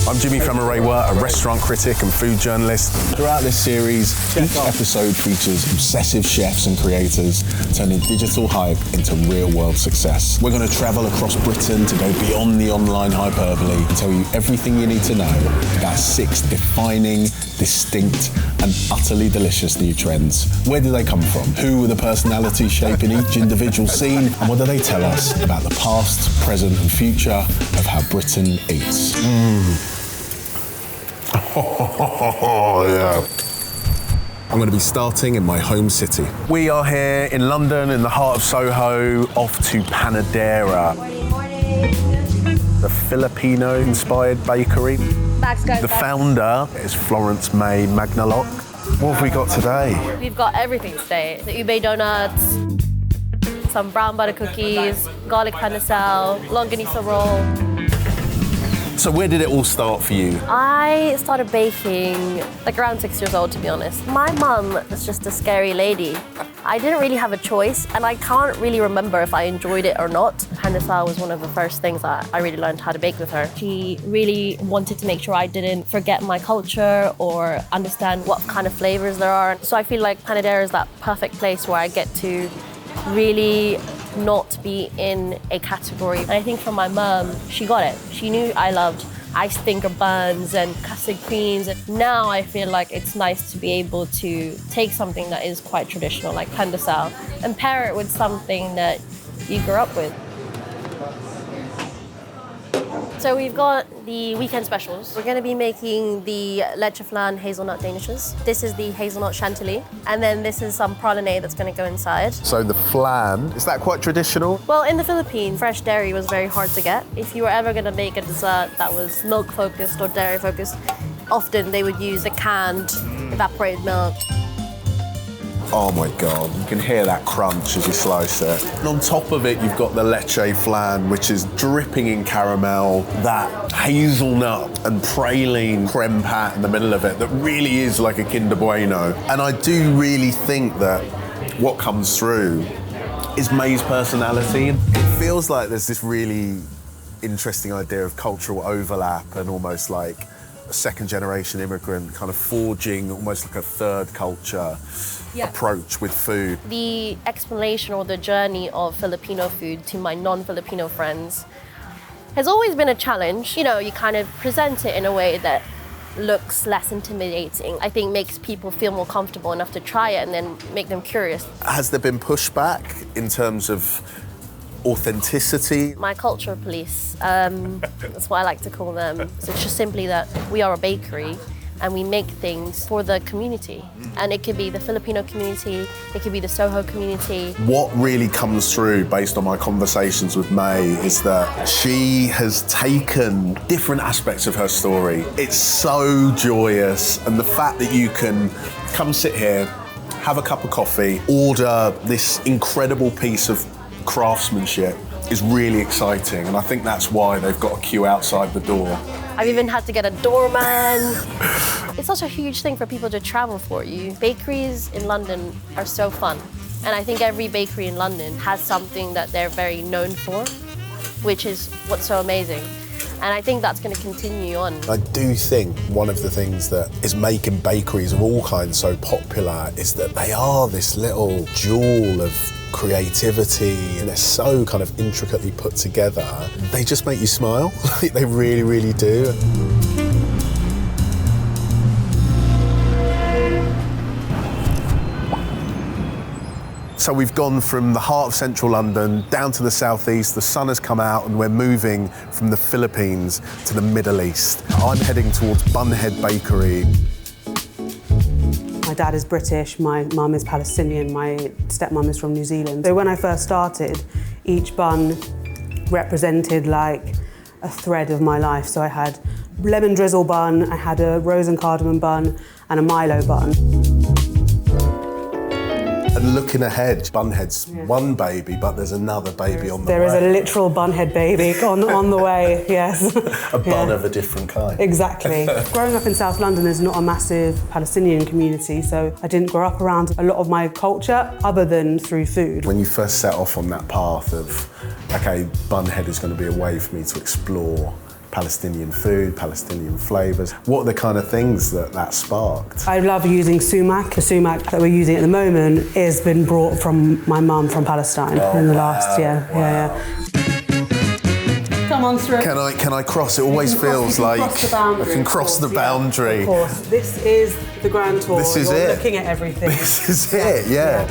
I'm Jimi Famurewa, a restaurant critic and food journalist. Throughout this series, each episode features obsessive chefs and creators turning digital hype into real-world success. We're going to travel across Britain to go beyond the online hyperbole and tell you everything you need to know about 6 defining, distinct and utterly delicious new trends. Where do they come from? Who are the personalities shaping each individual scene? And what do they tell us about the past, present and future of how Britain eats? Oh, yeah. I'm going to be starting in my home city. We are here in London, in the heart of Soho, off to Panadera. The Filipino-inspired bakery. The founder is Florence May Magnalock. What have we got today? We've got everything today. The ube donuts, some brown butter cookies, garlic pandesal, longanisa roll. So where did it all start for you? I started baking like around 6 years old, to be honest. My mum was just a scary lady. I didn't really have a choice, and I can't really remember if I enjoyed it or not. Pandera was one of the first things that I really learned how to bake with her. She really wanted to make sure I didn't forget my culture or understand what kind of flavors there are. So I feel like Panadera is that perfect place where I get to really not be in a category. And I think for my mum, she got it. She knew I loved iced finger buns and custard creams. And now I feel like it's nice to be able to take something that is quite traditional, like pandesal, and pair it with something that you grew up with. So we've got the weekend specials. We're going to be making the Leche Flan hazelnut Danishes. This is the hazelnut chantilly. And then this is some Brûlée that's going to go inside. So the flan, is that quite traditional? Well, in the Philippines, fresh dairy was very hard to get. If you were ever going to make a dessert that was milk-focused or dairy-focused, often they would use a canned evaporated milk. Oh my God, you can hear that crunch as you slice it. And on top of it, you've got the Leche flan, which is dripping in caramel, that hazelnut and praline creme pat in the middle of it that really is like a Kinder Bueno. And I do really think that what comes through is May's personality. It feels like there's this really interesting idea of cultural overlap and almost like a second-generation immigrant kind of forging almost like a third culture approach with food. The explanation or the journey of Filipino food to my non-Filipino friends has always been a challenge. You know, you kind of present it in a way that looks less intimidating. I think makes people feel more comfortable enough to try it and then make them curious. Has there been pushback in terms of authenticity? My culture police, that's what I like to call them. So it's just simply that we are a bakery and we make things for the community. And it could be the Filipino community, it could be the Soho community. What really comes through based on my conversations with May is that she has taken different aspects of her story. It's so joyous, and the fact that you can come sit here, have a cup of coffee, order this incredible piece of craftsmanship is really exciting, and I think that's why they've got a queue outside the door. I've even had to get a doorman. It's such a huge thing for people to travel for you. Bakeries in London are so fun, and I think every bakery in London has something that they're very known for, which is what's so amazing. And I think that's going to continue on. I do think one of the things that is making bakeries of all kinds so popular is that they are this little jewel of creativity, and they're so kind of intricately put together. They just make you smile. They really, really do. So we've gone from the heart of central London down to the southeast. The sun has come out and we're moving from the Philippines to the Middle East. I'm heading towards Bunhead Bakery. My dad is British, my mum is Palestinian, my stepmom is from New Zealand. So when I first started, each bun represented like a thread of my life. So I had lemon drizzle bun, I had a rose and cardamom bun, and a Milo bun. And looking ahead, Bunhead's one baby, but there's another baby on the way. There is a literal Bunhead baby on the way, yes. A bun of a different kind. Exactly. Growing up in South London, there's not a massive Palestinian community, so I didn't grow up around a lot of my culture other than through food. When you first set off on that path of, okay, Bunhead is going to be a way for me to explore Palestinian food, Palestinian flavours. What are the kind of things that sparked? I love using sumac. The sumac that we're using at the moment has been brought from my mum from Palestine in the last year. Wow. Yeah. Come on, Stuart. Can I cross? It always feels like I can cross the boundary. Of course. This is the grand tour. This is You're it. looking at everything. This is it, yeah.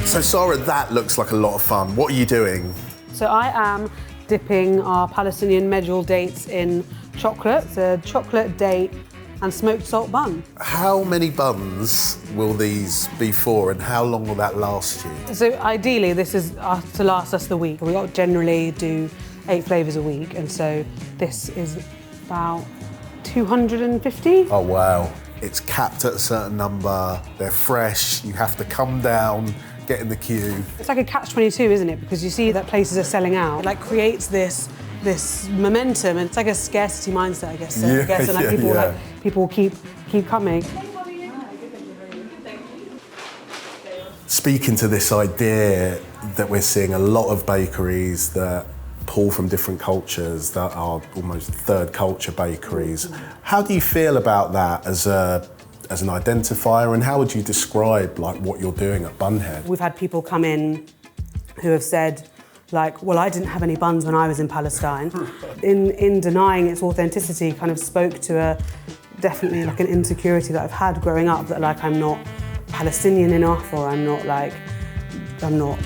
So Sarah, that looks like a lot of fun. What are you doing? So I am dipping our Palestinian medjool dates in chocolate. It's a chocolate date and smoked salt bun. How many buns will these be for, and how long will that last you? So ideally, this is to last us the week. We generally do 8 flavours a week, and so this is about 250. Oh wow. It's capped at a certain number, they're fresh, you have to come down, get in the queue. It's like a catch-22, isn't it? Because you see that places are selling out. It like creates this momentum, and it's like a scarcity mindset, I guess. Yeah, and like people keep coming. Speaking to this idea that we're seeing a lot of bakeries that pull from different cultures, that are almost third culture bakeries. How do you feel about that as an identifier, and how would you describe like what you're doing at Bunhead? We've had people come in who have said, like, well, I didn't have any buns when I was in Palestine. In denying its authenticity, kind of spoke to definitely like an insecurity that I've had growing up, that like I'm not Palestinian enough, or I'm not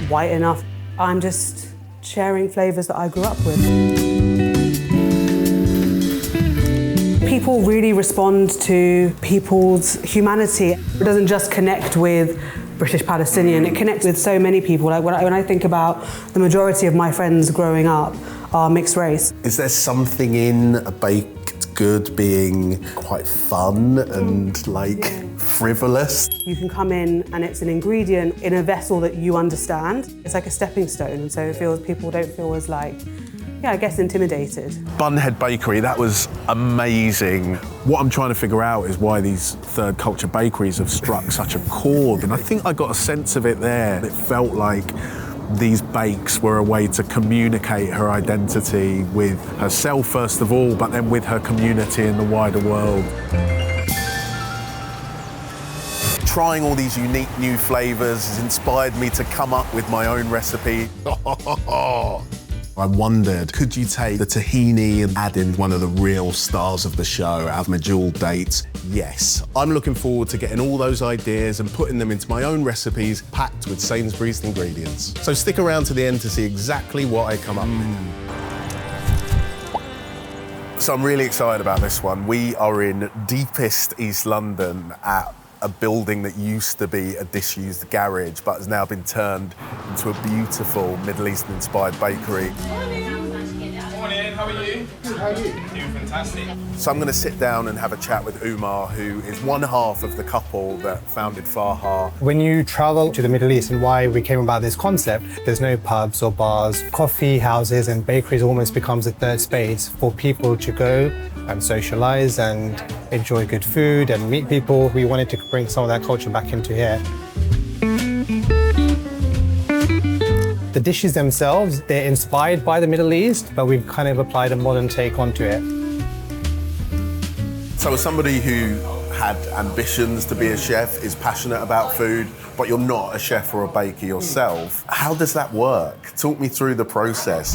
white enough. I'm just sharing flavours that I grew up with. People really respond to people's humanity. It doesn't just connect with British Palestinian, it connects with so many people. Like when I think about the majority of my friends growing up are mixed race. Is there something in a baked good being quite fun and frivolous? You can come in and it's an ingredient in a vessel that you understand. It's like a stepping stone, and so people don't feel as intimidated. Bunhead Bakery, that was amazing. What I'm trying to figure out is why these third culture bakeries have struck such a chord, and I think I got a sense of it there. It felt like these bakes were a way to communicate her identity with herself first of all, but then with her community in the wider world. Trying all these unique new flavours has inspired me to come up with my own recipe. I wondered, could you take the tahini and add in one of the real stars of the show, our medjool dates? Yes. I'm looking forward to getting all those ideas and putting them into my own recipes packed with Sainsbury's ingredients. So stick around to the end to see exactly what I come up with. So I'm really excited about this one. We are in deepest East London at a building that used to be a disused garage but has now been turned into a beautiful Middle Eastern inspired bakery. Morning, how are you? Good, how are you? Doing fantastic. So I'm going to sit down and have a chat with Umar, who is one half of the couple that founded Farha. When you travel to the Middle East, and why we came about this concept, there's no pubs or bars. Coffee houses and bakeries almost becomes a third space for people to go and socialise and enjoy good food and meet people. We wanted to bring some of that culture back into here. The dishes themselves, they're inspired by the Middle East, but we've kind of applied a modern take onto it. So as somebody who had ambitions to be a chef, is passionate about food, but you're not a chef or a baker yourself, how does that work? Talk me through the process.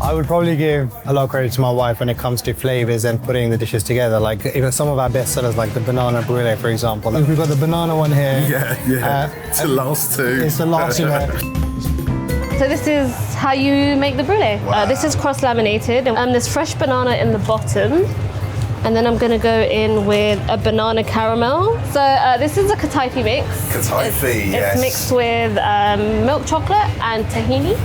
I would probably give a lot of credit to my wife when it comes to flavours and putting the dishes together. Like even some of our best sellers, like the banana brûlée, for example. We've got the banana one here. It's the last two. It's the last, So this is how you make the brulee. Wow. This is cross-laminated. There's fresh banana in the bottom. And then I'm gonna go in with a banana caramel. So this is a kataifi mix. Yes. It's mixed with milk chocolate and tahini.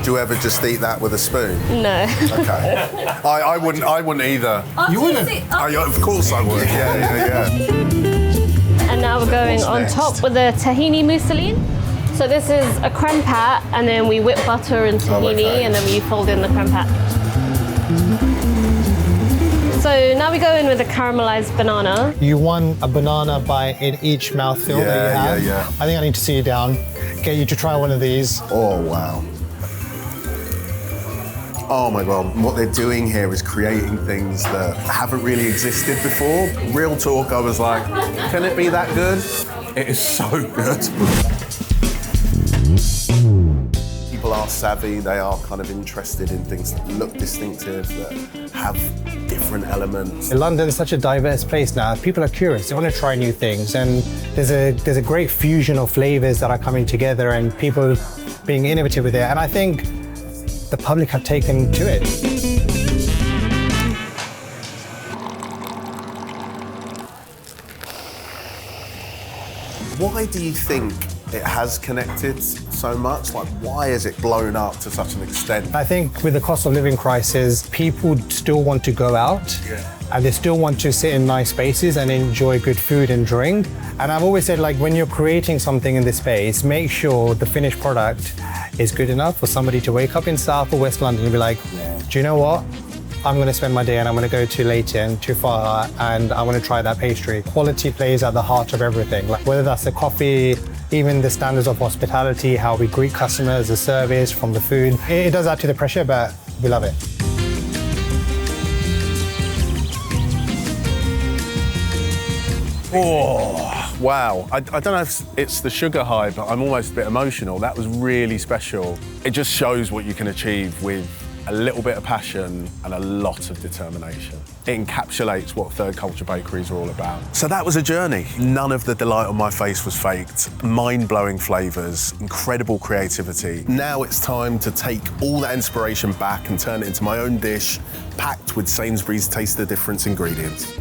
Do you ever just eat that with a spoon? No. Okay. I wouldn't either. You wouldn't? Of course I would. Yeah. And now we're going on next? top with the tahini mousseline. So this is a creme pat, and then we whip butter and tahini, and then we fold in the creme pat. So now we go in with the caramelized banana. You want a banana bite in each mouthfeel that you have. Yeah. I think I need to sit you down, get you to try one of these. Oh, wow. Oh my God, what they're doing here is creating things that haven't really existed before. Real talk, I was like, can it be that good? It is so good. People are savvy, they are kind of interested in things that look distinctive, that have different elements. London is such a diverse place now. People are curious, they want to try new things, and there's a great fusion of flavours that are coming together and people being innovative with it, and I think the public have taken to it. Why do you think it has connected so much? Like, why has it blown up to such an extent? I think with the cost of living crisis, people still want to go out and they still want to sit in nice spaces and enjoy good food and drink. And I've always said, like, when you're creating something in this space, make sure the finished product is good enough for somebody to wake up in South or West London and be like, do you know what? I'm going to spend my day and I'm going to go to Leche and to Farha and I want to try that pastry. Quality plays at the heart of everything, like whether that's the coffee, even the standards of hospitality, how we greet customers, the service, from the food. It does add to the pressure, but we love it. Oh, wow. I don't know if it's the sugar high, but I'm almost a bit emotional. That was really special. It just shows what you can achieve with a little bit of passion and a lot of determination. It encapsulates what third culture bakeries are all about. So that was a journey. None of the delight on my face was faked. Mind-blowing flavours, incredible creativity. Now it's time to take all that inspiration back and turn it into my own dish, packed with Sainsbury's Taste the Difference ingredients.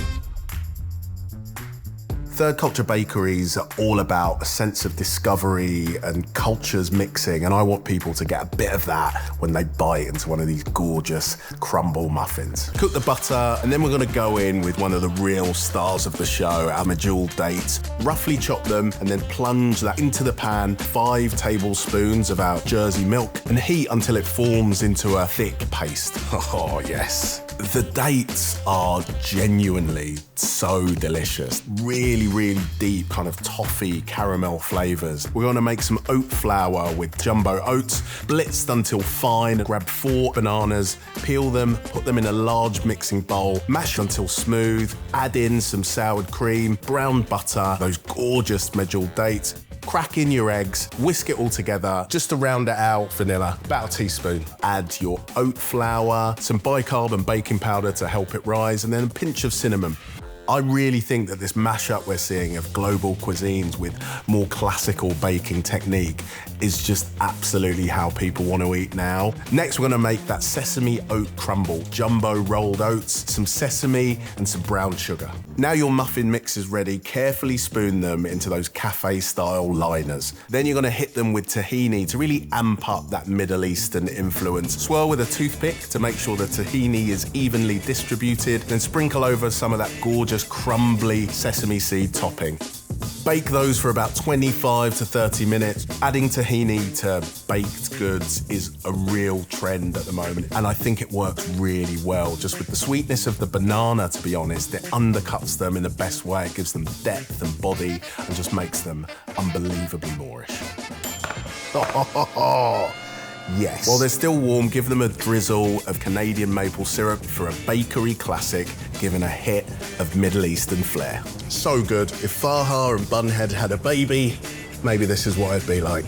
Third culture bakeries are all about a sense of discovery and cultures mixing, and I want people to get a bit of that when they bite into one of these gorgeous crumble muffins. Cook the butter, and then we're gonna go in with one of the real stars of the show, our medjool dates. Roughly chop them, and then plunge that into the pan, 5 tablespoons of our Jersey milk, and heat until it forms into a thick paste. Oh, yes. The dates are genuinely so delicious. Really, really deep kind of toffee caramel flavours. We're gonna make some oat flour with jumbo oats, blitzed until fine. Grab 4 bananas, peel them, put them in a large mixing bowl, mash until smooth, add in some soured cream, brown butter, those gorgeous medjool dates, crack in your eggs, whisk it all together, just to round it out, vanilla, about a teaspoon. Add your oat flour, some bicarb and baking powder to help it rise, and then a pinch of cinnamon. I really think that this mashup we're seeing of global cuisines with more classical baking technique is just absolutely how people want to eat now. Next, we're gonna make that sesame oat crumble, jumbo rolled oats, some sesame and some brown sugar. Now your muffin mix is ready, carefully spoon them into those cafe-style liners. Then you're gonna hit them with tahini to really amp up that Middle Eastern influence. Swirl with a toothpick to make sure the tahini is evenly distributed, then sprinkle over some of that gorgeous crumbly sesame seed topping. Bake those for about 25 to 30 minutes. Adding tahini to baked goods is a real trend at the moment, and I think it works really well. Just with the sweetness of the banana, to be honest, it undercuts them in the best way. It gives them depth and body and just makes them unbelievably Moorish. Yes. While they're still warm, give them a drizzle of Canadian maple syrup for a bakery classic, given a hit of Middle Eastern flair. So good. If Farha and Bunhead had a baby, maybe this is what it'd be like.